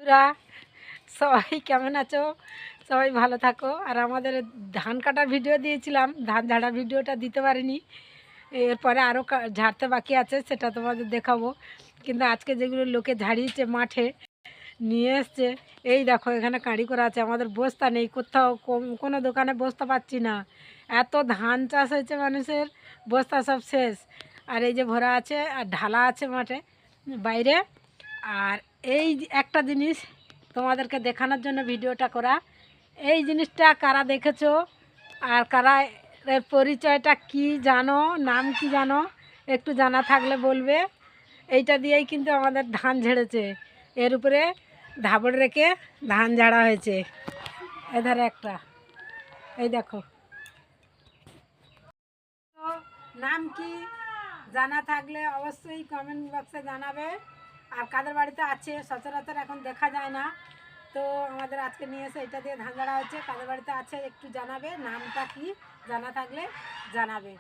বন্ধুরা সবাই কেমন আছো? সবাই ভালো থাকো। আর আমাদের ধান কাটার ভিডিও দিয়েছিলাম, ধান ঝাড়ার ভিডিওটা দিতে পারিনি। এরপরে আরও ঝাড়তে বাকি আছে, সেটা তোমাদের দেখাবো। কিন্তু আজকে যেগুলো লোকে ঝাড়িয়েছে মাঠে নিয়ে এসছে, এই দেখো এখানে কাঁড়ি করা আছে। আমাদের বস্তা নেই, কোথাও কোনো দোকানে বস্তা পাচ্ছি না। এত ধান চাষ হয়েছে মানুষের, বস্তা সব শেষ। আর এই যে ভরা আছে আর ঢালা আছে মাঠে বাইরে। আর এই একটা জিনিস তোমাদেরকে দেখানোর জন্য ভিডিওটা করা। এই জিনিসটা কারা দেখেছো আর কারা এর পরিচয়টা কি জানো, নাম কি জানো, একটু জানা থাকলে বলবে। এইটা দিয়েই কিন্তু আমাদের ধান ঝেড়েছে। এর উপরে ধাবড় রেখে ধান ঝাড়া হয়েছে। এধারে একটা, এই দেখো। তো নাম কি জানা থাকলে অবশ্যই কমেন্ট বক্সে জানাবে। আর কাদের বাড়িতে আছে, সচরাচর এখন দেখা যায় না। তো আমাদের আজকে নিয়ে এসে এটা দিয়ে ধান ঝাড়া হচ্ছে। কাদের বাড়িতে আছে একটু জানাবে, নামটা কি জানা থাকলে জানাবে।